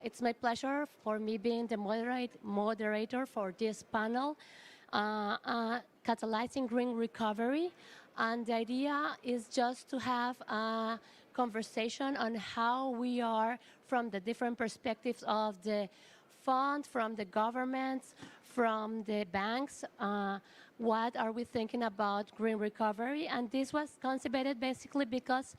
It's my pleasure for me being the moderator for this panel, Catalyzing Green Recovery. And the idea is just to have a conversation on how we are, from the different perspectives of the fund, from the governments, from the banks, what are we thinking about green recovery. And this was conceived basically because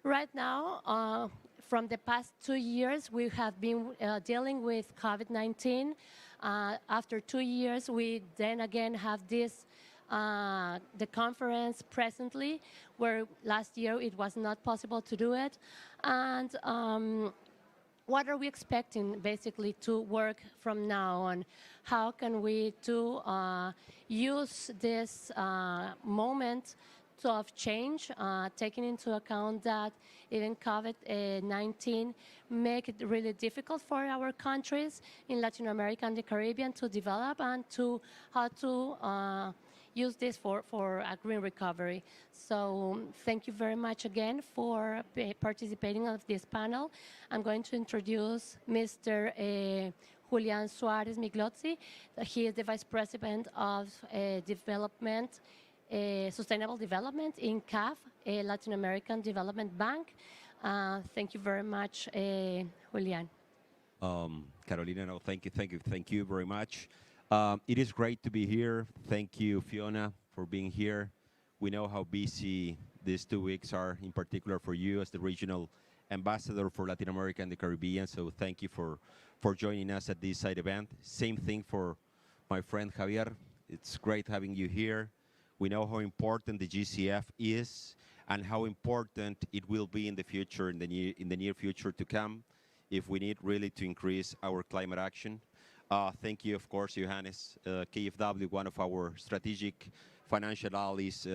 right now, from the past 2 years, we have been dealing with COVID-19. After 2 years, we then again have this, the conference presently, where last year it was not possible to do it. And what are we expecting basically to work from now on? How can we use this moment of change, taking into account that even COVID-19 make it really difficult for our countries in Latin America and the Caribbean to develop and to how to use this for a green recovery. So thank you very much again for participating of this panel. I'm going to introduce Mr. Julian Suarez Miglozzi. He is the Vice President of Development, Sustainable Development in CAF, a Latin American Development Bank. Thank you very much, Julian. Carolina, no, thank you very much. It is great to be here. Thank you, Fiona, for being here. We know how busy these 2 weeks are, in particular for you as the regional ambassador for Latin America and the Caribbean. So thank you for joining us at this side event. Same thing for my friend Javier. It's great having you here. We know how important the GCF is and how important it will be in the future, in the near future to come, if we need really to increase our climate action. Thank you, of course, Johannes, KfW, one of our strategic financial allies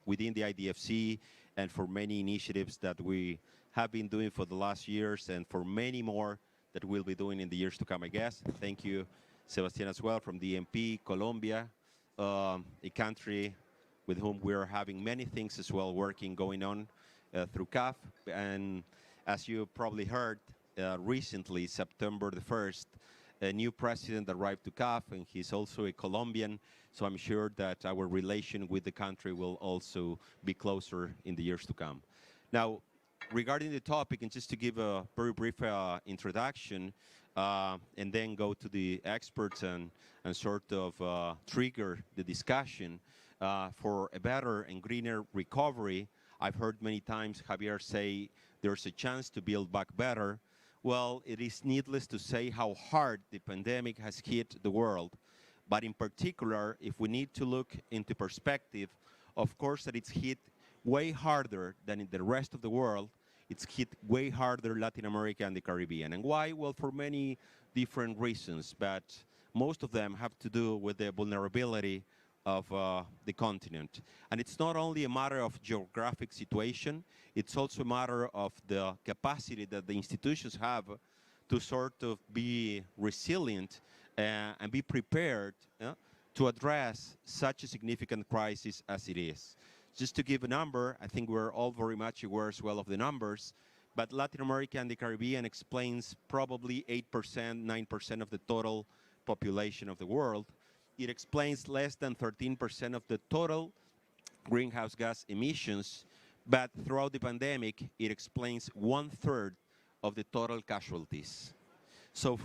within the IDFC, and for many initiatives that we have been doing for the last years and for many more that we'll be doing in the years to come, I guess. Thank you, Sebastian, as well, from DMP, Colombia, a country with whom we are having many things as well going on through CAF. And as you probably heard recently, September the 1st, a new president arrived to CAF, and he's also a Colombian. So I'm sure that our relation with the country will also be closer in the years to come. Now, regarding the topic, and just to give a very brief introduction, and then go to the experts and sort of trigger the discussion for a better and greener recovery. I've heard many times Javier say there's a chance to build back better. Well, it is needless to say how hard the pandemic has hit the world. But in particular, if we need to look into perspective, of course that it's hit way harder than in the rest of the world. It's hit way harder Latin America and the Caribbean. And why? Well, for many different reasons, but most of them have to do with the vulnerability of the continent. And it's not only a matter of geographic situation, it's also a matter of the capacity that the institutions have to sort of be resilient and be prepared to address such a significant crisis as it is. Just to give a number, I think we're all very much aware as well of the numbers, but Latin America and the Caribbean explains probably 8%, 9% of the total population of the world. It explains less than 13% of the total greenhouse gas emissions, but throughout the pandemic, it explains 1/3 of the total casualties. So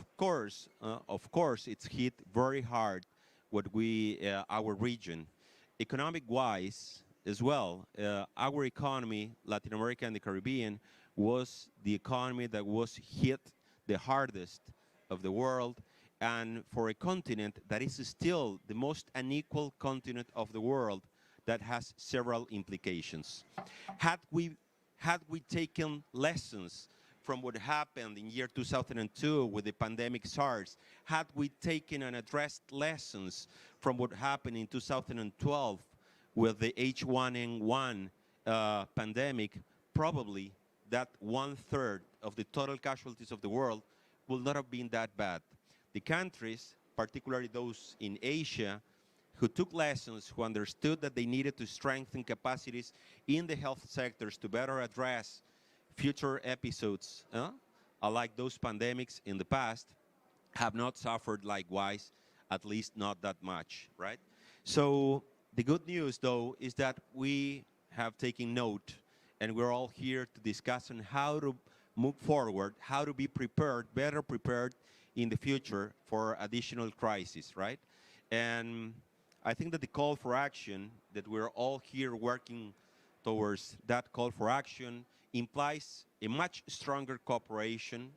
of course, it's hit very hard what our region. Economic-wise as well, our economy, Latin America and the Caribbean, was the economy that was hit the hardest of the world, and for a continent that is still the most unequal continent of the world, that has several implications. Had we taken lessons from what happened in year 2002 with the pandemic SARS, had we taken and addressed lessons from what happened in 2012 with the H1N1 pandemic, probably that 1/3 of the total casualties of the world will not have been that bad. The countries, particularly those in Asia, who took lessons, who understood that they needed to strengthen capacities in the health sectors to better address future episodes unlike those pandemics in the past, have not suffered likewise, at least not that much, right? So the good news, though, is that we have taken note, and we're all here to discuss on how to move forward, how to be prepared, better prepared in the future for additional crises, right? And I think that the call for action, that we're all here working towards that call for action, implies a much stronger cooperation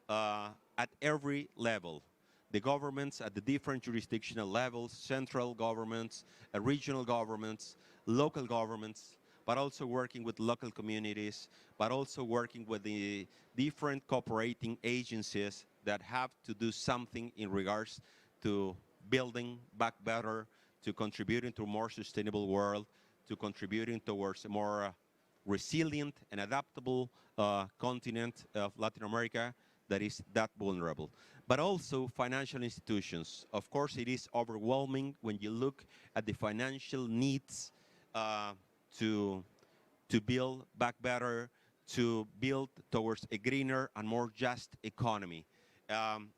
at every level. The governments at the different jurisdictional levels, central governments, regional governments, local governments, but also working with local communities, but also working with the different cooperating agencies that have to do something in regards to building back better, to contributing to a more sustainable world, to contributing towards a more resilient and adaptable continent of Latin America that is that vulnerable. But also financial institutions. Of course, it is overwhelming when you look at the financial needs to build back better, to build towards a greener and more just economy.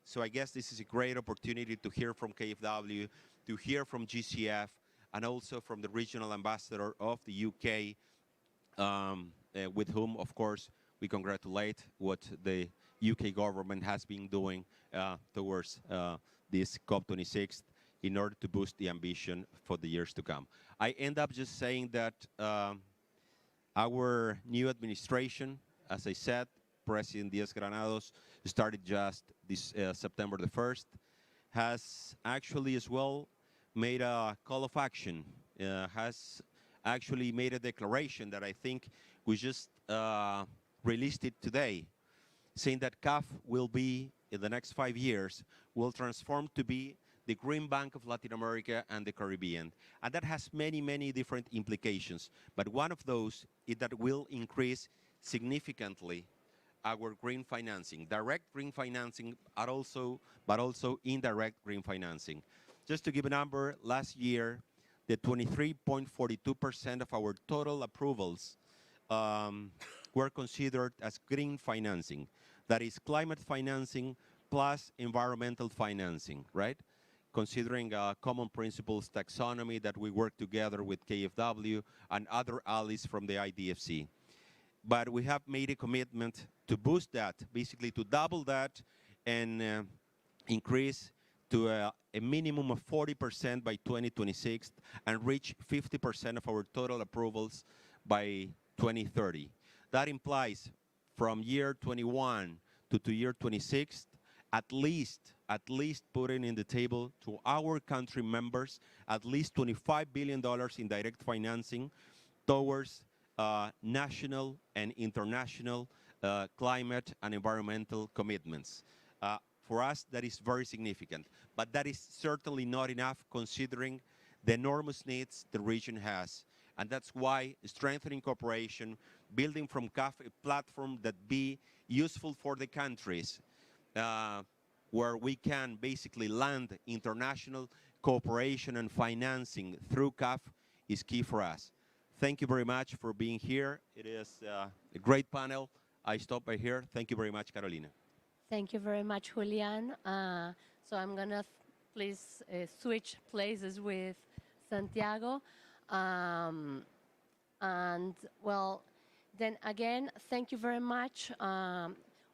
So I guess this is a great opportunity to hear from KfW, to hear from GCF, and also from the regional ambassador of the UK, with whom, of course, we congratulate what the UK government has been doing towards this COP26 in order to boost the ambition for the years to come. I end up just saying that our new administration, as I said, President Diaz Granados started just this September the 1st, has actually as well made a call of action, has actually made a declaration that I think we just released it today, saying that CAF will be, in the next 5 years, will transform to be the Green Bank of Latin America and the Caribbean. And that has many, many different implications. But one of those is that will increase significantly our green financing, direct green financing, but also indirect green financing. Just to give a number, last year, the 23.42% of our total approvals were considered as green financing. That is climate financing plus environmental financing, right? Considering common principles taxonomy that we work together with KfW and other allies from the IDFC. But we have made a commitment to boost that, basically to double that and increase to a minimum of 40% by 2026 and reach 50% of our total approvals by 2030. That implies from year 21 to year 26, at least putting in the table to our country members at least $25 billion in direct financing towards national and international climate and environmental commitments. For us, that is very significant, but that is certainly not enough considering the enormous needs the region has. And that's why strengthening cooperation, building from CAF a platform that be useful for the countries, where we can basically land international cooperation and financing through CAF is key for us. Thank you very much for being here. It is a great panel. I stop by here. Thank you very much, Carolina. Thank you very much, Julian. So I'm going to please switch places with Santiago. And, well, then again, thank you very much.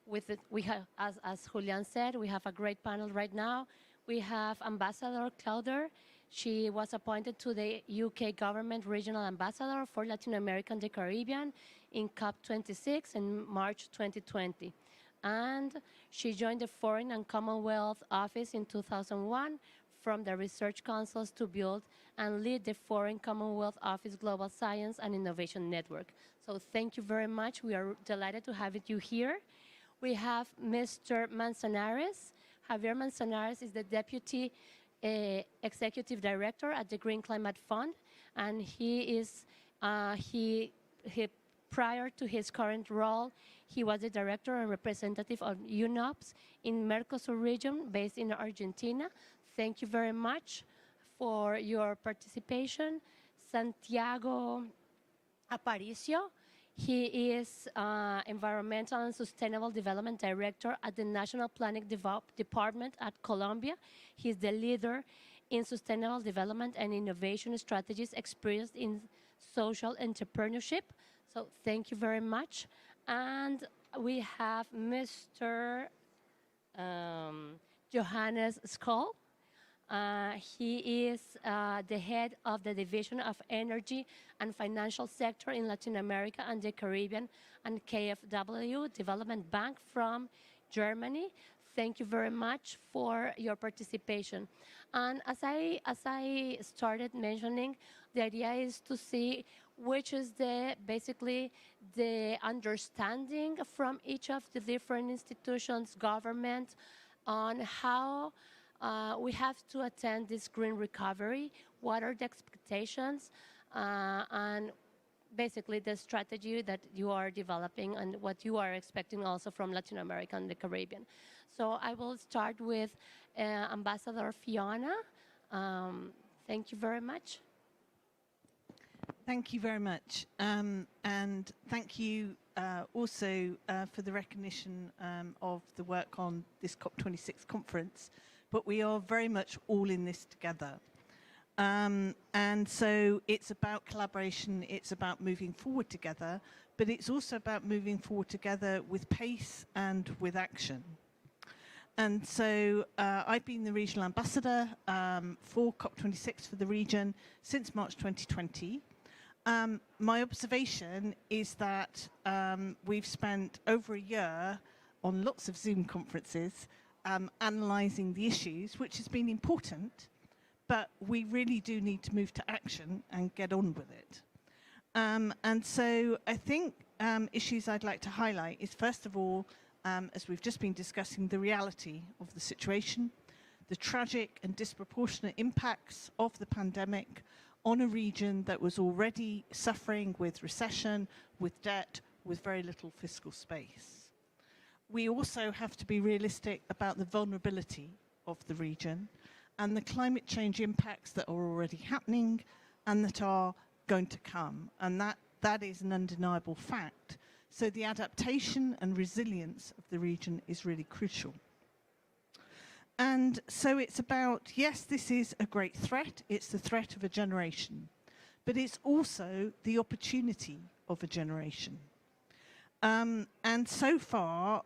We have, as Julian said, we have a great panel right now. We have Ambassador Clowder. She was appointed to the UK government regional ambassador for Latin America and the Caribbean in COP26 in March 2020. And she joined the Foreign and Commonwealth Office in 2001 from the Research Councils to build and lead the Foreign Commonwealth Office Global Science and Innovation Network. So thank you very much. We are delighted to have you here. We have Mr. Manzanares. Javier Manzanares is the Deputy Executive Director at the Green Climate Fund, and he is, prior to his current role, he was the Director and Representative of UNOPS in Mercosur region based in Argentina. Thank you very much for your participation. Santiago Aparicio. He is Environmental and Sustainable Development Director at the National Planning Department at Colombia. He's the leader in sustainable development and innovation strategies experienced in social entrepreneurship. So thank you very much. And we have Mr. Johannes Skoll. He is the head of the Division of Energy and Financial Sector in Latin America and the Caribbean and KfW Development Bank from Germany. Thank you very much for your participation. And as I started mentioning, the idea is to see which is basically the understanding from each of the different institutions, government, on how we have to attend this green recovery, what are the expectations, and basically the strategy that you are developing and what you are expecting also from Latin America and the Caribbean. So I will start with Ambassador Fiona. Thank you very much. Thank you very much. And thank you also for the recognition of the work on this COP26 conference. But we are very much all in this together. And so it's about collaboration, it's about moving forward together, but it's also about moving forward together with pace and with action. And so I've been the regional ambassador for COP26 for the region since March 2020. My observation is that we've spent over a year on lots of Zoom conferences analysing the issues, which has been important, but we really do need to move to action and get on with it. And so I think issues I'd like to highlight is, first of all, as we've just been discussing, the reality of the situation, the tragic and disproportionate impacts of the pandemic on a region that was already suffering with recession, with debt, with very little fiscal space. We also have to be realistic about the vulnerability of the region and the climate change impacts that are already happening and that are going to come. And that is an undeniable fact. So the adaptation and resilience of the region is really crucial. And so it's about, yes, this is a great threat. It's the threat of a generation, but it's also the opportunity of a generation. And so far,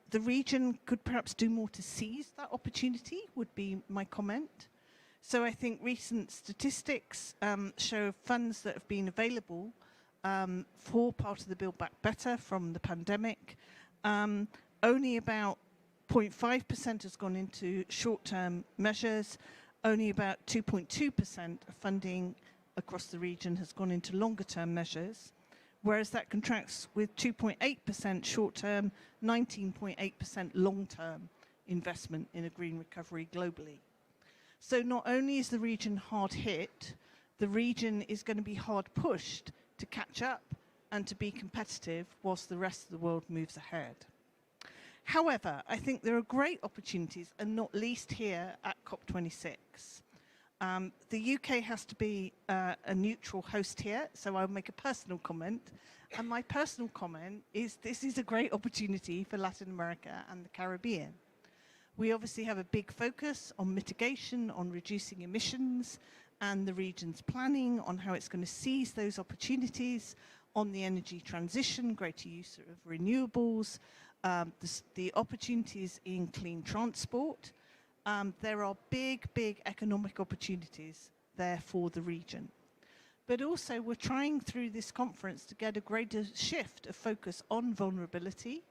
the region could perhaps do more to seize that opportunity, would be my comment. So I think recent statistics show funds that have been available for part of the Build Back Better from the pandemic. Only about 0.5% has gone into short-term measures. Only about 2.2% of funding across the region has gone into longer-term measures, whereas that contrasts with 2.8% short-term, 19.8% long-term investment in a green recovery globally. So not only is the region hard hit, the region is going to be hard pushed to catch up and to be competitive whilst the rest of the world moves ahead. However, I think there are great opportunities, and not least here at COP26. The UK has to be a neutral host here, so I'll make a personal comment. And my personal comment is this is a great opportunity for Latin America and the Caribbean. We obviously have a big focus on mitigation, on reducing emissions, and the region's planning on how it's going to seize those opportunities, on the energy transition, greater use of renewables, the opportunities in clean transport. There are big economic opportunities there for the region. But also we're trying through this conference to get a greater shift of focus on vulnerability,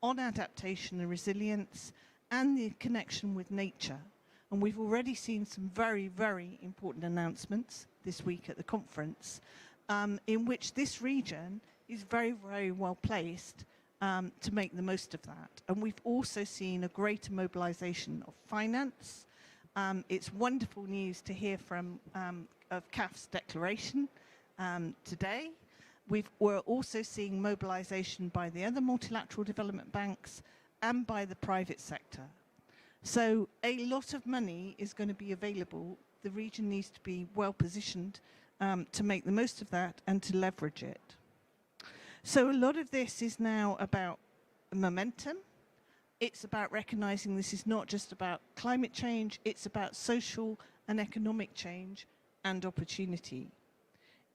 on adaptation and resilience, and the connection with nature. And we've already seen some very important announcements this week at the conference in which this region is very well placed to make the most of that. And we've also seen a greater mobilization of finance. It's wonderful news to hear from of CAF's declaration today. We're also seeing mobilization by the other multilateral development banks and by the private sector. So a lot of money is going to be available. The region needs to be well positioned to make the most of that and to leverage it. So a lot of this is now about momentum. It's about recognizing this is not just about climate change, it's about social and economic change and opportunity.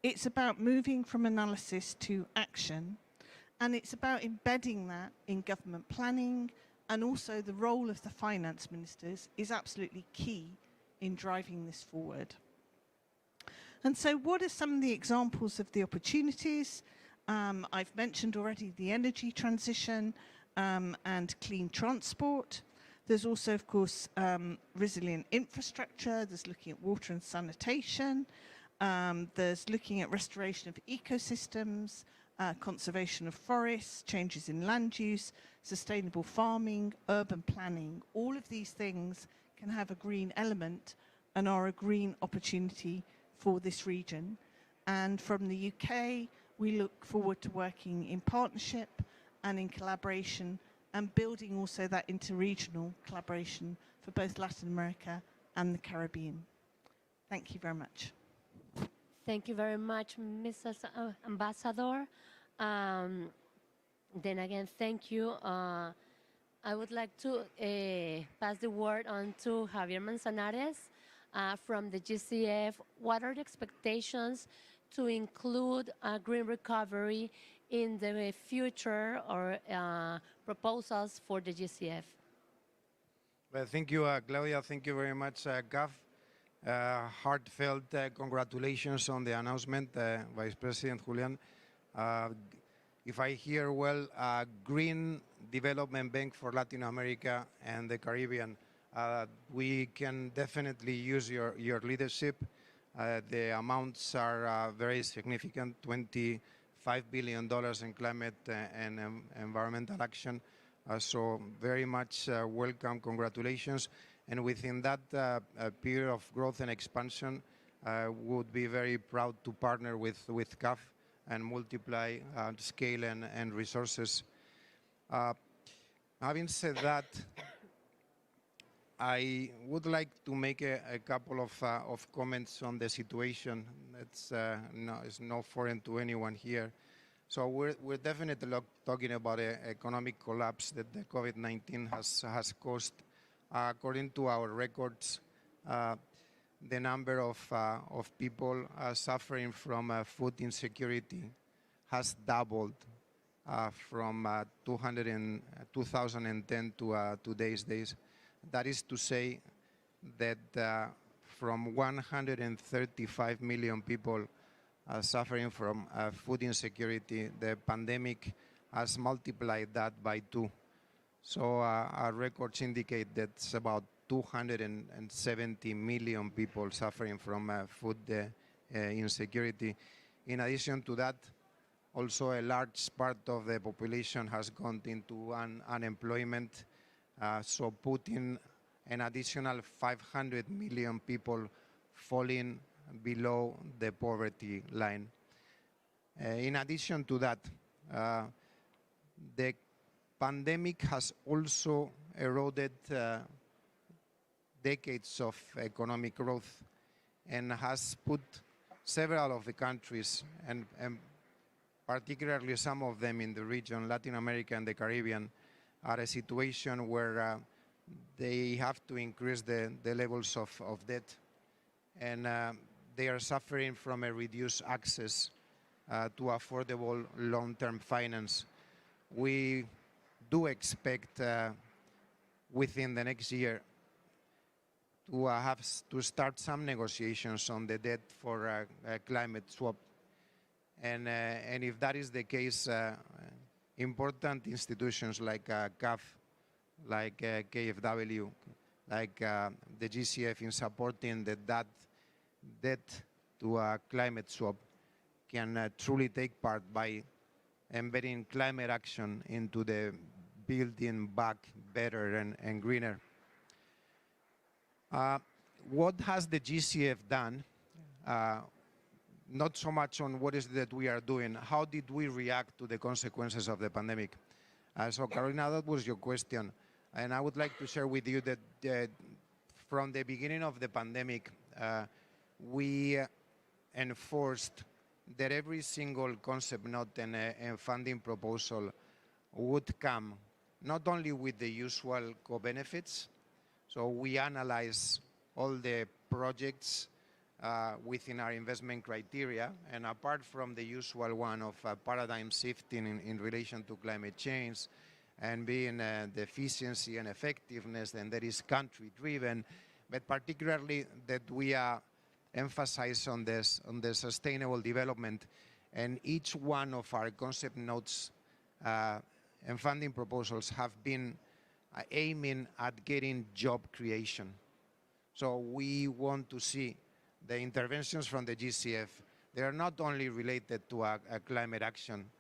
It's about moving from analysis to action, and it's about embedding that in government planning, and also the role of the finance ministers is absolutely key in driving this forward. And so what are some of the examples of the opportunities? I've mentioned already the energy transition and clean transport. There's also, of course, resilient infrastructure. There's looking at water and sanitation. There's looking at restoration of ecosystems, conservation of forests, changes in land use, sustainable farming, urban planning. All of these things can have a green element and are a green opportunity for this region. And from the UK, we look forward to working in partnership and in collaboration and building also that interregional collaboration for both Latin America and the Caribbean. Thank you very much. Thank you very much, Mrs. Ambassador. Then again, thank you. I would like to pass the word on to Javier Manzanares from the GCF. What are the expectations to include green recovery in the future or proposals for the GCF? Well, thank you, Claudia. Thank you very much, CAF. Heartfelt congratulations on the announcement, Vice President Julian. If I hear well, Green Development Bank for Latin America and the Caribbean, we can definitely use your leadership. The amounts are very significant, $25 billion in climate and environmental action. So very much welcome, congratulations. And within that period of growth and expansion, would be very proud to partner with CAF and multiply scale and resources. Having said that, I would like to make a couple of comments on the situation. It's not foreign to anyone here. So we're definitely talking about an economic collapse that the COVID-19 has caused. According to our records, the number of people suffering from food insecurity has doubled from 2010 to today's days. That is to say that from 135 million people suffering from food insecurity, the pandemic has multiplied that by 2. So our records indicate that it's about 270 million people suffering from food insecurity. In addition to that, also a large part of the population has gone into unemployment, so putting an additional 500 million people falling below the poverty line. In addition to that, the pandemic has also eroded decades of economic growth and has put several of the countries, and particularly some of them in the region, Latin America and the Caribbean, are a situation where they have to increase the levels of debt, and they are suffering from a reduced access to affordable long-term finance. We do expect within the next year to have to start some negotiations on the debt for a climate swap. And if that is the case, important institutions like CAF, like KfW, like the GCF in supporting that debt to a climate swap can truly take part by embedding climate action into the building back better and greener. What has the GCF done? Not so much on what is that we are doing. How did we react to the consequences of the pandemic? So Carolina, that was your question. And I would like to share with you that from the beginning of the pandemic, we enforced that every single concept note and funding proposal would come not only with the usual co-benefits, so we analyze all the projects within our investment criteria, and apart from the usual one of paradigm shifting in relation to climate change and being the efficiency and effectiveness, then that is country-driven, but particularly that we emphasize on the sustainable development, and each one of our concept notes and funding proposals have been aiming at getting job creation. So we want to see the interventions from the GCF. They are not only related to a climate action.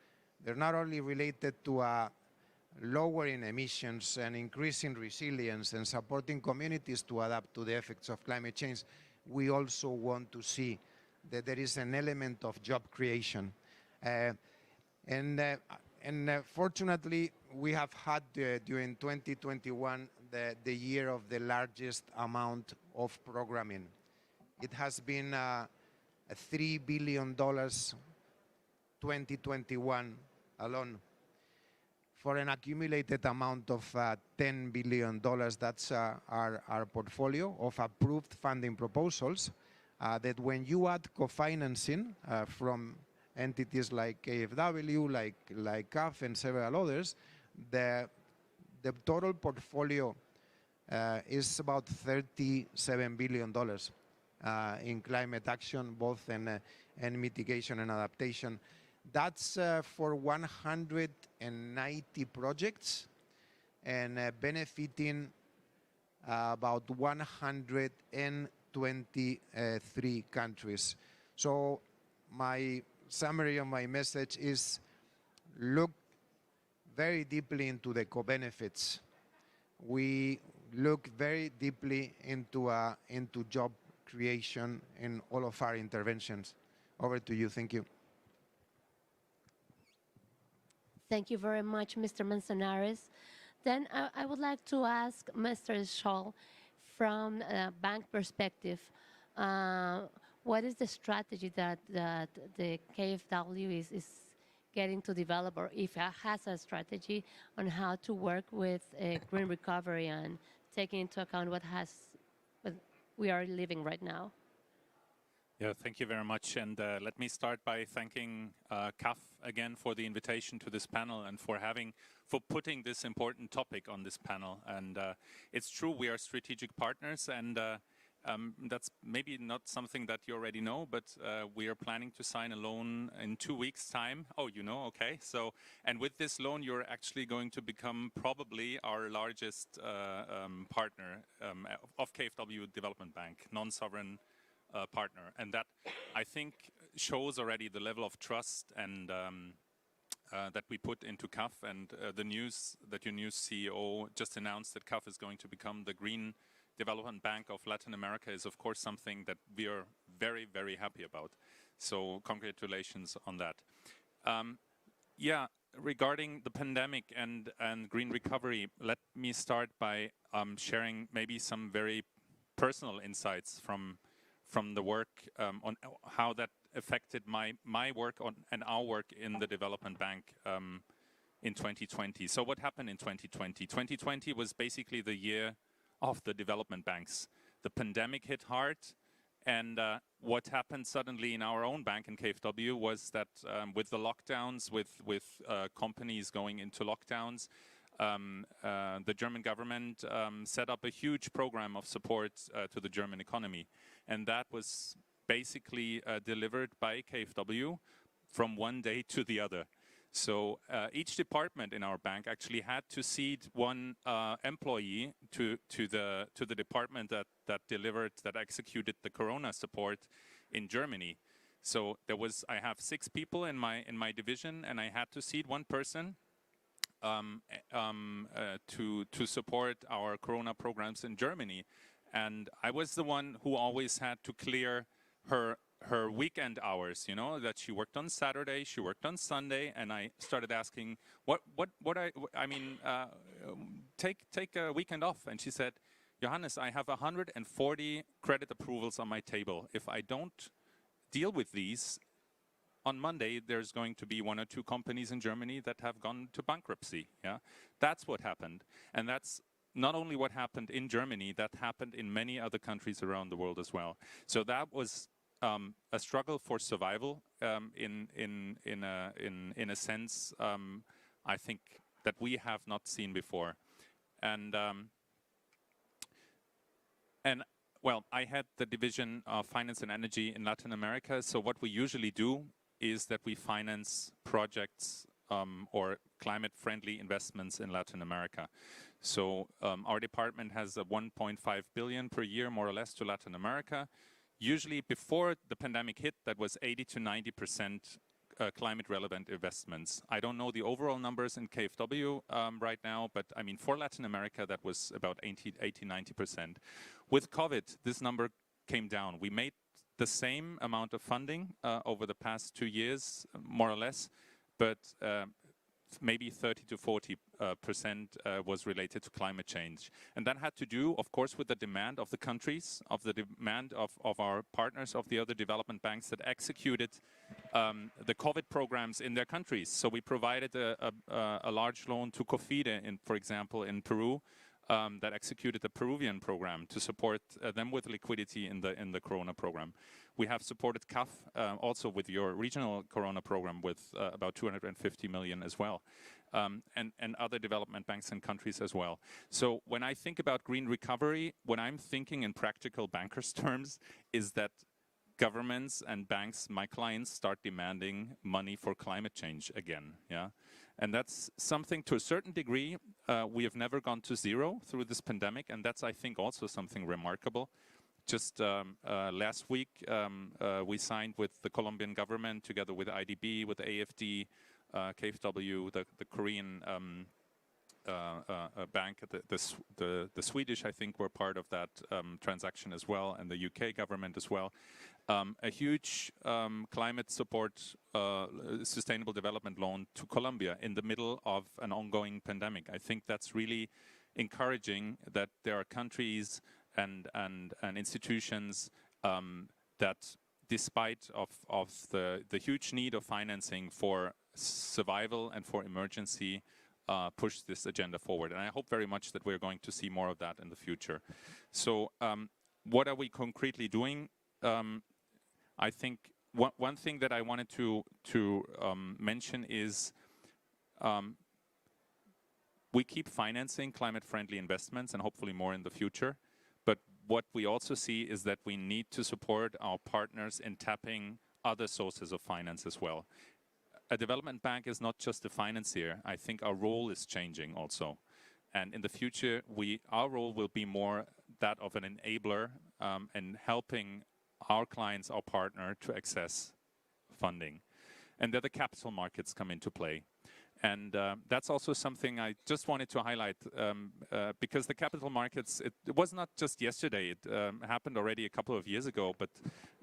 They're not only related to lowering emissions and increasing resilience and supporting communities to adapt to the effects of climate change. We also want to see that there is an element of job creation. Fortunately, we have had during 2021 the year of the largest amount of programming. It has been $3 billion 2021 alone, for an accumulated amount of $10 billion. That's our portfolio of approved funding proposals, that when you add co-financing from entities like KfW, like CAF and several others, the total portfolio is about $37 billion in climate action, both in mitigation and adaptation. That's for 190 projects and benefiting about 123 countries. So my summary of my message is look very deeply into the co-benefits. We look very deeply into job creation in all of our interventions. Over to you. Thank you. Thank you very much, Mr. Manzanares. Then I would like to ask Mr. Scholl, from a bank perspective, what is the strategy that the KfW is getting to develop, or if it has a strategy on how to work with green recovery and taking into account what we are living right now? Yeah, thank you very much. And let me start by thanking CAF again for the invitation to this panel and for putting this important topic on this panel. And it's true, we are strategic partners, and that's maybe not something that you already know, but we are planning to sign a loan in 2 weeks' time. Oh, you know, okay. So, and with this loan, you're actually going to become probably our largest partner of KfW Development Bank, non-sovereign partner. And that, I think, shows already the level of trust and that we put into CAF. And the news that your new CEO just announced that CAF is going to become the Green Development Bank of Latin America is, of course, something that we are very, very happy about. So congratulations on that. Yeah, regarding the pandemic and green recovery, let me start by sharing maybe some very personal insights from the work on how that affected my work and our work in the Development Bank in 2020. So what happened in 2020? 2020 was basically the year of the development banks. The pandemic hit hard, and what happened suddenly in our own bank in KfW was that with the lockdowns, with companies going into lockdowns, the German government set up a huge program of support to the German economy. And that was basically delivered by KfW from one day to the other. So each department in our bank actually had to seat one employee to the department that executed the Corona support in Germany. So I have 6 people in my division, and I had to seat one person to support our Corona programs in Germany. And I was the one who always had to clear her weekend hours, you know, that she worked on Saturday, she worked on Sunday, and I started asking, take a weekend off. And she said, Johannes, I have 140 credit approvals on my table. If I don't deal with these, on Monday, there's going to be 1 or 2 companies in Germany that have gone to bankruptcy. Yeah, that's what happened. And that's not only what happened in Germany, that happened in many other countries around the world as well. So that was a struggle for survival in a sense, I think, that we have not seen before. And well, I had the division of finance and energy in Latin America. So what we usually do is that we finance projects or climate-friendly investments in Latin America. So our department has a 1.5 billion per year, more or less, to Latin America. Usually before the pandemic hit, that was 80 to 90% climate-relevant investments. I don't know the overall numbers in KfW right now, but I mean, for Latin America, that was about 80, 90%. With COVID, this number came down. We made the same amount of funding over the past 2 years, more or less, but maybe 30 to 40% was related to climate change. And that had to do, of course, with the demand of the countries, of the demand of our partners, of the other development banks that executed the COVID programs in their countries. So we provided a large loan to COFIDE, for example, in Peru, that executed the Peruvian program to support them with liquidity in the Corona program. We have supported CAF also with your regional Corona program with about 250 million as well, and other development banks and countries as well. So when I think about green recovery, what I'm thinking in practical bankers terms is that governments and banks, my clients, start demanding money for climate change again. Yeah. And that's something, to a certain degree, we have never gone to zero through this pandemic, and that's, I think, also something remarkable. Just last week, we signed with the Colombian government, together with IDB, with AFD, KfW, the Korean bank, the Swedish, I think, were part of that transaction as well, and the UK government as well. A huge climate support, sustainable development loan to Colombia in the middle of an ongoing pandemic. I think that's really encouraging that there are countries and institutions that, despite of the huge need of financing for survival and for emergency, push this agenda forward. And I hope very much that we're going to see more of that in the future. So what are we concretely doing? I think one thing that I wanted to mention is we keep financing climate-friendly investments, and hopefully more in the future. But what we also see is that we need to support our partners in tapping other sources of finance as well. A development bank is not just a financier. I think our role is changing also. And in the future, our role will be more that of an enabler and helping our clients, our partner, to access funding. And there the capital markets come into play. And that's also something I just wanted to highlight because the capital markets, it was not just yesterday, it happened already a couple of years ago, but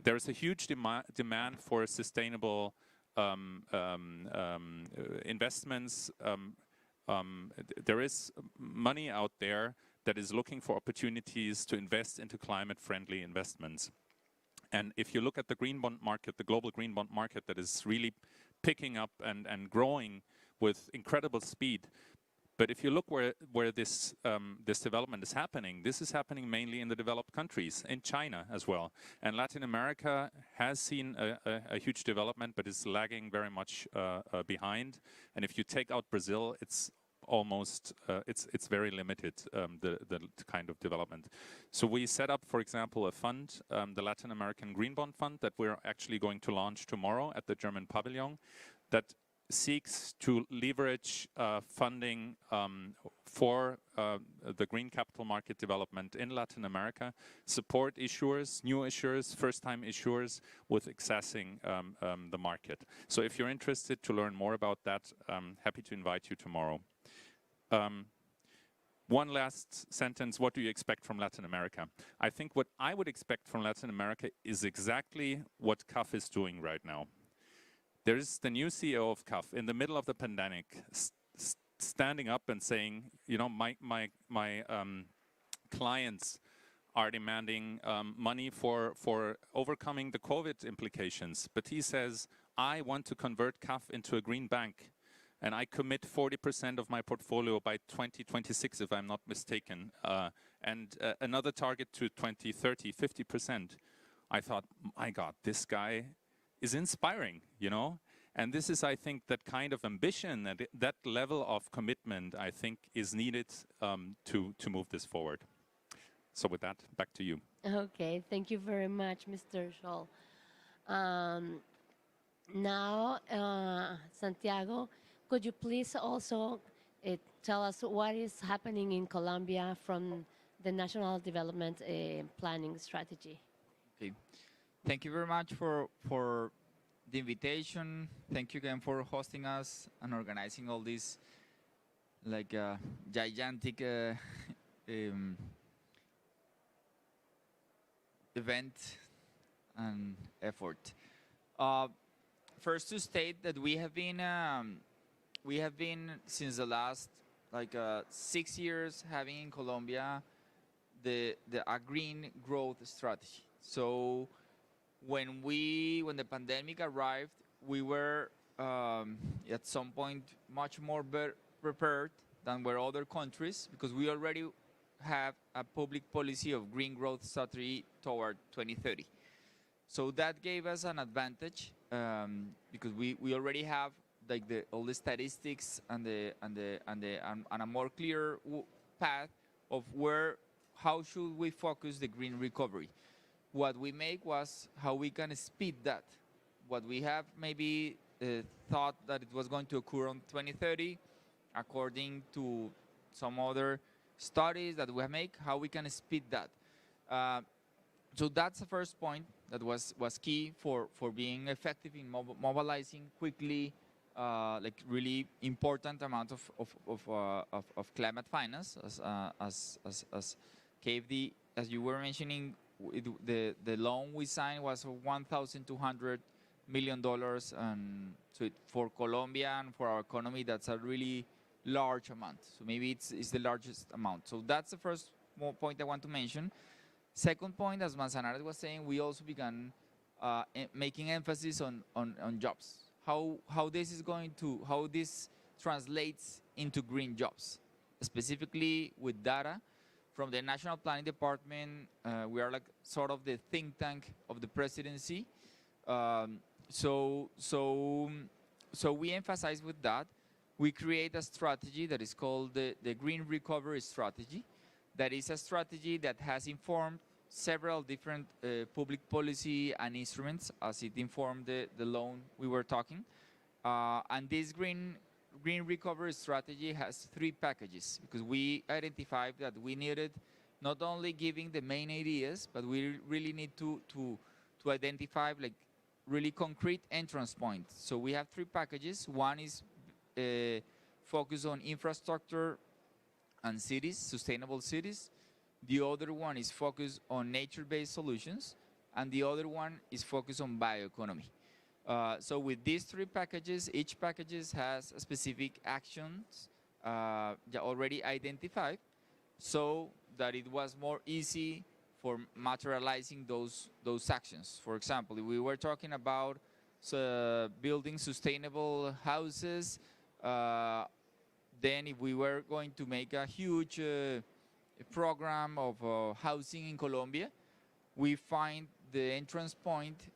there is a huge demand for sustainable investments. There is money out there that is looking for opportunities to invest into climate-friendly investments. And if you look at the green bond market, the global green bond market that is really picking up and growing with incredible speed. But if you look where this development is happening, this is happening mainly in the developed countries, in China as well. And Latin America has seen a huge development, but is lagging very much behind. And if you take out Brazil, it's almost, it's very limited, the kind of development. So we set up, for example, a fund, the Latin American Green Bond Fund, that we're actually going to launch tomorrow at the German pavilion, that seeks to leverage funding for the green capital market development in Latin America, support issuers, new issuers, first-time issuers with accessing the market. So if you're interested to learn more about that, I'm happy to invite you tomorrow. One last sentence, what do you expect from Latin America? I think what I would expect from Latin America is exactly what CAF is doing right now. There is the new CEO of CAF in the middle of the pandemic, standing up and saying, you know, my clients are demanding money for overcoming the COVID implications. But he says, I want to convert CAF into a green bank, and I commit 40% of my portfolio by 2026, if I'm not mistaken, and another target to 2030, 50%. I thought, my God, this guy is inspiring, you know? And this is, I think, that kind of ambition, that level of commitment, I think, is needed to move this forward. So with that, back to you. Okay, thank you very much, Mr. Scholl. Now, Santiago, could you please also tell us what is happening in Colombia from the National Development Planning Strategy? Okay. Thank you very much for the invitation. Thank you again for hosting us and organizing all this like gigantic event and effort. First, to state that we have been since the last like 6 years having in Colombia a green growth strategy. So when the pandemic arrived, we were at some point much more prepared than were other countries, because we already have a public policy of green growth strategy toward 2030. So that gave us an advantage because we already have like all the statistics and a more clear path of how should we focus the green recovery. What we make was how we can speed that. What we have maybe thought that it was going to occur on 2030, according to some other studies that we have made, how we can speed that. So that's the first point that was key for being effective in mobilizing quickly, like really important amount of climate finance, as KFD, as you were mentioning, the loan we signed was $1,200 million, and so for Colombia and for our economy, that's a really large amount. So maybe it's the largest amount. So that's the first point I want to mention. Second point, as Manzanares was saying, we also began making emphasis on jobs. How this translates into green jobs, specifically with data from the National Planning Department. We are like sort of the think tank of the presidency. So we emphasize with that. We create a strategy that is called the Green Recovery Strategy. That is a strategy that has informed several different public policy and instruments, as it informed the loan we were talking. And this Green Recovery Strategy has 3 packages, because we identified that we needed not only giving the main ideas, but we really need to identify like really concrete entrance points. So we have 3 packages. One is focused on infrastructure and cities, sustainable cities. The other one is focused on nature-based solutions, and the other one is focused on bioeconomy. So with these 3 packages, each package has specific actions already identified, so that it was more easy for materializing those actions. For example, if we were talking about building sustainable houses, then if we were going to make a huge program of housing in Colombia, we find the entrance point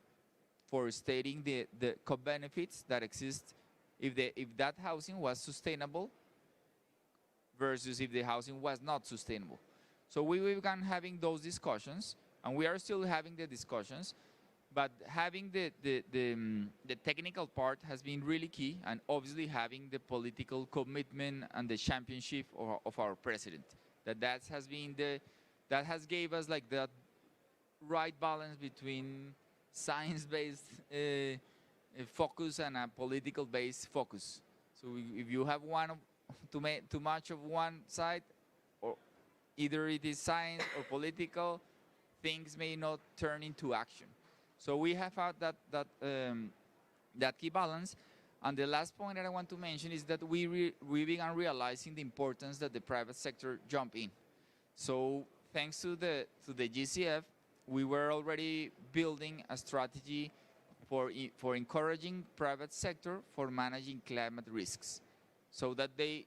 for stating the co-benefits that exist if that housing was sustainable versus if the housing was not sustainable. So we began having those discussions, and we are still having the discussions, but having the technical part has been really key, and obviously having the political commitment and the championship of our president. That has gave us like that right balance between science-based focus and a political-based focus. So if you have too much of one side, or either it is science or political, things may not turn into action. So we have had that key balance. And the last point that I want to mention is that we began realizing the importance that the private sector jump in. So thanks to the GCF, we were already building a strategy for encouraging private sector for managing climate risks, so that we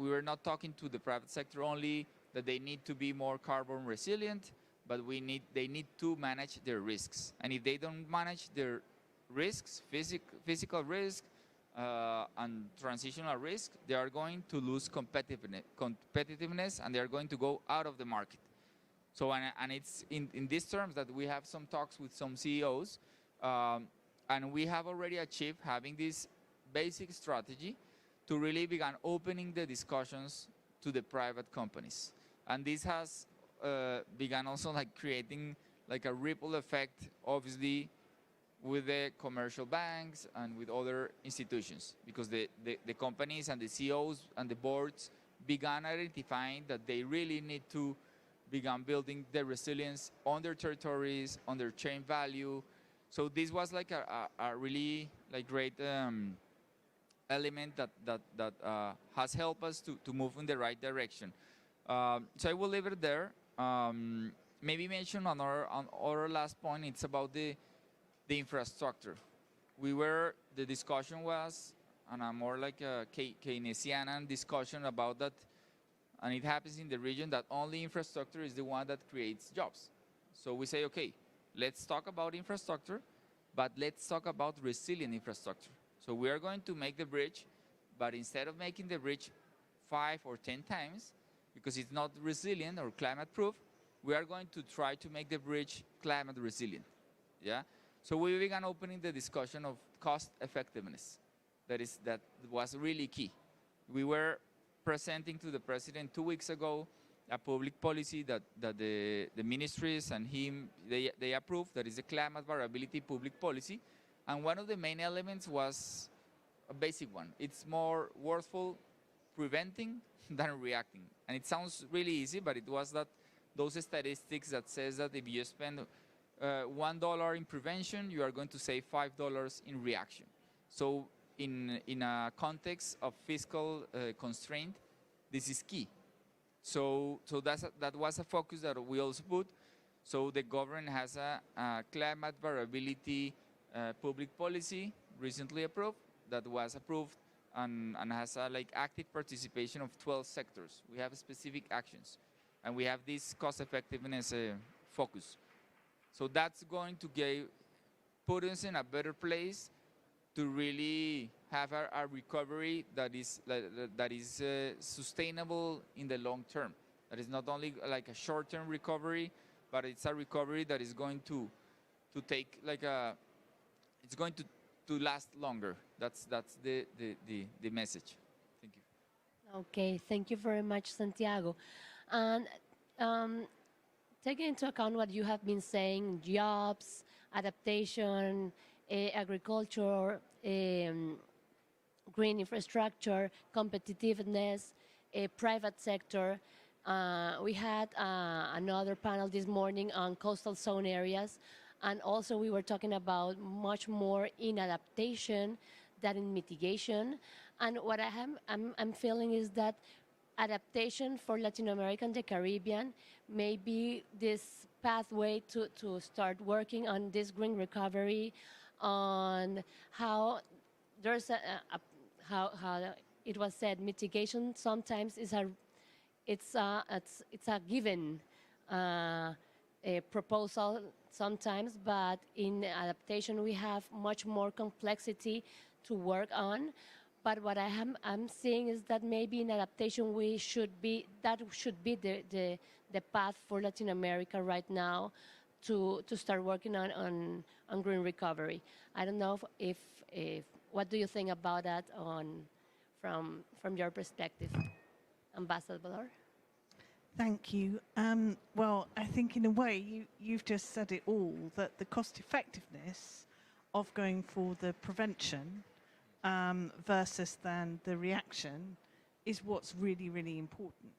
were not talking to the private sector only that they need to be more carbon resilient, but they need to manage their risks. And if they don't manage their risks, physical risk and transitional risk, they are going to lose competitiveness, and they are going to go out of the market. So, and it's in these terms that we have some talks with some CEOs, and we have already achieved having this basic strategy to really begin opening the discussions to the private companies. And this has begun also like creating like a ripple effect, obviously, with the commercial banks and with other institutions, because the companies and the CEOs and the boards began identifying that they really need to begin building their resilience on their territories, on their chain value. So this was like a really like great element that has helped us to move in the right direction. So I will leave it there. Maybe mention on our last point, it's about the infrastructure. The discussion was, and a more like a Keynesian discussion about that, and it happens in the region that only infrastructure is the one that creates jobs. So we say, okay, let's talk about infrastructure, but let's talk about resilient infrastructure. So we are going to make the bridge, but instead of making the bridge 5 or 10 times, because it's not resilient or climate proof, we are going to try to make the bridge climate resilient. Yeah. So we began opening the discussion of cost effectiveness. That was really key. We were presenting to the president 2 weeks ago a public policy that the ministries and they approved, that is the climate variability public policy. And one of the main elements was a basic one. It's more worthwhile preventing than reacting. And it sounds really easy, but it was those statistics that says that if you spend $1 in prevention, you are going to save $5 in reaction. So in a context of fiscal constraint, this is key. So that was a focus that we also put. So the government has a climate variability public policy recently approved, that was approved and has a like active participation of 12 sectors. We have specific actions, and we have this cost effectiveness focus. So that's going to put us in a better place to really have a recovery that is sustainable in the long term. That is not only like a short-term recovery, but it's a recovery that is going to take like it's going to last longer. That's the message. Thank you. Okay, thank you very much, Santiago. And taking into account what you have been saying, jobs, adaptation, agriculture, green infrastructure, competitiveness, private sector. We had another panel this morning on coastal zone areas, and also we were talking about much more in adaptation than in mitigation. And what I'm feeling is that adaptation for Latin America and the Caribbean may be this pathway to start working on this green recovery, on how there's how it was said, mitigation sometimes is it's a given a proposal sometimes, but in adaptation we have much more complexity to work on. But what I'm seeing is that maybe in adaptation that should be the path for Latin America right now to start working on green recovery. I don't know if what do you think about that from your perspective, Ambassador? Thank you. Well, I think in a way you've just said it all, that the cost effectiveness of going for the prevention versus than the reaction is what's really, really important.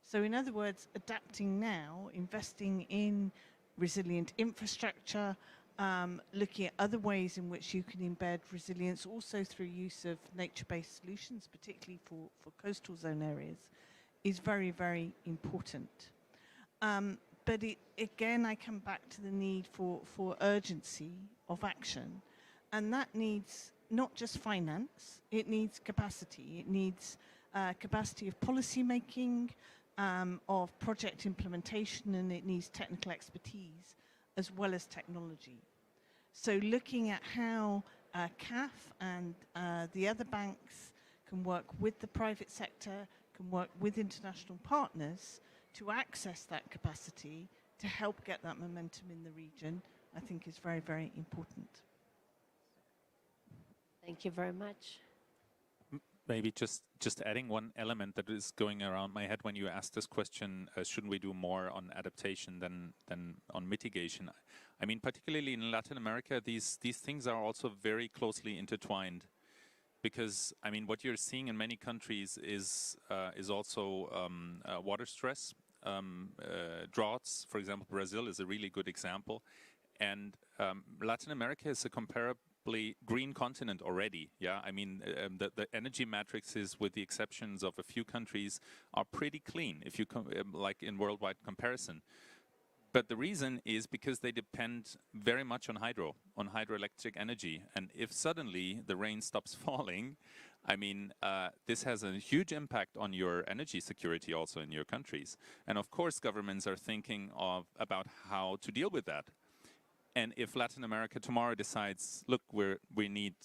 So in other words, adapting now, investing in resilient infrastructure, looking at other ways in which you can embed resilience also through use of nature-based solutions, particularly for coastal zone areas, is very, very important. But again, I come back to the need for urgency of action. And that needs not just finance, it needs capacity. It needs capacity of policy making, of project implementation, and it needs technical expertise as well as technology. So looking at how CAF and the other banks can work with the private sector, can work with international partners to access that capacity to help get that momentum in the region, I think is very, very important. Thank you very much. Maybe just adding one element that is going around my head when you asked this question, shouldn't we do more on adaptation than on mitigation? I mean, particularly in Latin America, these things are also very closely intertwined. Because, I mean, what you're seeing in many countries is also water stress, droughts. For example, Brazil is a really good example. And Latin America is a comparably green continent already. Yeah, I mean, the energy matrices, with the exceptions of a few countries, are pretty clean if you like in worldwide comparison. But the reason is because they depend very much on hydroelectric energy. And if suddenly the rain stops falling, I mean, this has a huge impact on your energy security also in your countries. And of course, governments are thinking about how to deal with that. And if Latin America tomorrow decides, look, we need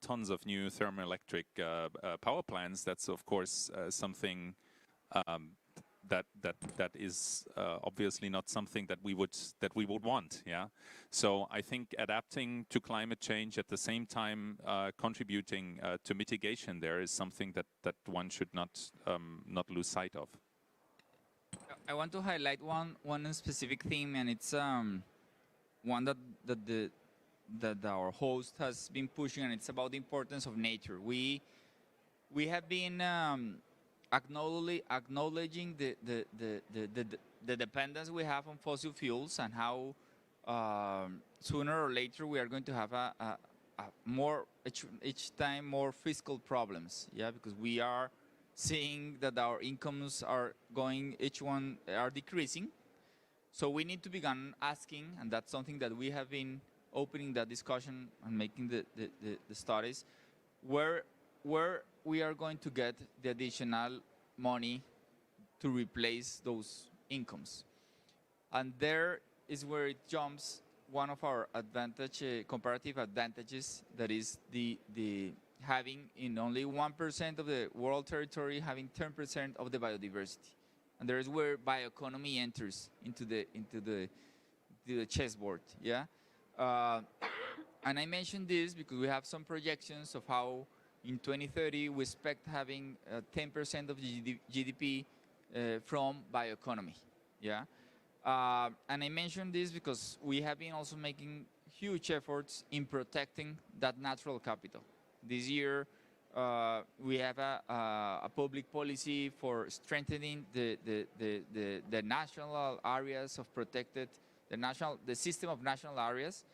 tons of new thermoelectric power plants, that's of course something that is obviously not something that we would want. Yeah. So I think adapting to climate change at the same time contributing to mitigation there is something that one should not lose sight of. I want to highlight one specific theme, and it's one that our host has been pushing, and it's about the importance of nature. We have been acknowledging the dependence we have on fossil fuels, and how sooner or later we are going to have a more each time more fiscal problems. Yeah, because we are seeing that our incomes are decreasing. So we need to begin asking, and that's something that we have been opening that discussion and making the studies, where we are going to get the additional money to replace those incomes. And there is where it jumps one of our comparative advantages, that is the having in only 1% of the world territory having 10% of the biodiversity. And there is where bioeconomy enters into the chessboard. Yeah, and I mentioned this because we have some projections of how in 2030 we expect having 10% of GDP from bioeconomy. Yeah, and I mentioned this because we have been also making huge efforts in protecting that natural capital. This year, we have a public policy for strengthening the national areas of protected, the system of national areas.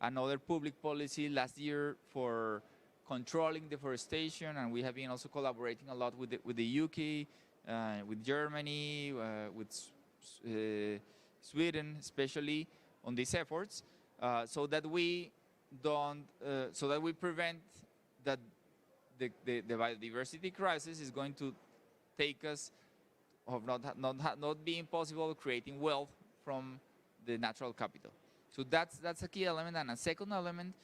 Another public policy last year for controlling deforestation, and we have been also collaborating a lot with the UK, with Germany, with Sweden, especially on these efforts, so that we prevent that the biodiversity crisis is going to take us of not being possible creating wealth from the natural capital. So that's a key element. And a second element,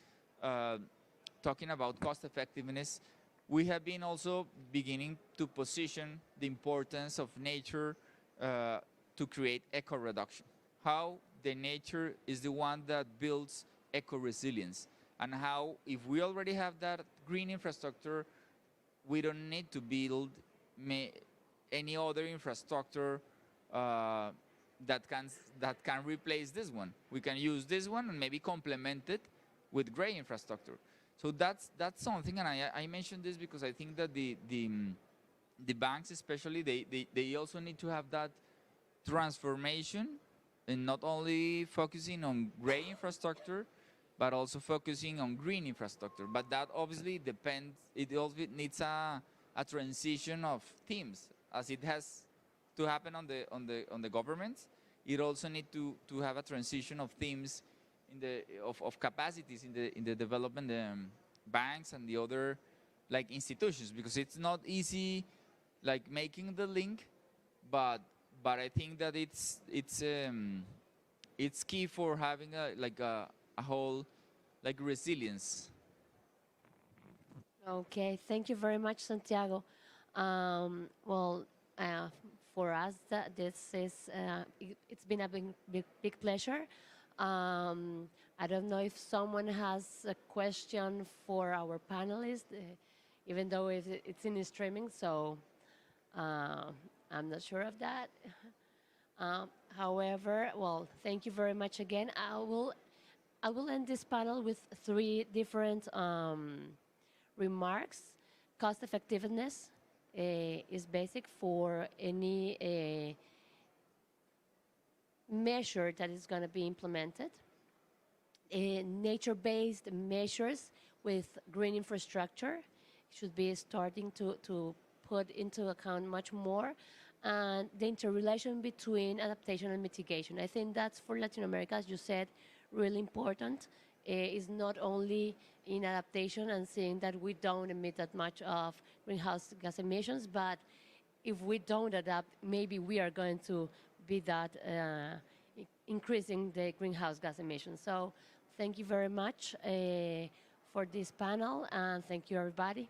talking about cost effectiveness, we have been also beginning to position the importance of nature to create eco-reduction. How the nature is the one that builds eco-resilience, and how if we already have that green infrastructure, we don't need to build any other infrastructure that can replace this one. We can use this one and maybe complement it with gray infrastructure. So that's something, and I mentioned this because I think that the banks especially, they also need to have that transformation, and not only focusing on gray infrastructure, but also focusing on green infrastructure. But that obviously depends, it also needs a transition of teams, as it has to happen on the governments. It also needs to have a transition of teams of capacities in the development banks and the other like institutions, because it's not easy like making the link, but I think that it's key for having a whole like resilience. Okay, thank you very much, Santiago. Well, for us, it's been a big pleasure. I don't know if someone has a question for our panelists, even though it's in streaming, so I'm not sure of that. However, well, thank you very much again. I will end this panel with 3 different remarks. Cost effectiveness is basic for any measure that is going to be implemented. Nature-based measures with green infrastructure should be starting to put into account much more. And the interrelation between adaptation and mitigation. I think that's for Latin America, as you said, really important. Is not only in adaptation and seeing that we don't emit that much of greenhouse gas emissions, but if we don't adapt, maybe we are going to be that increasing the greenhouse gas emissions. So thank you very much for this panel, and thank you, everybody.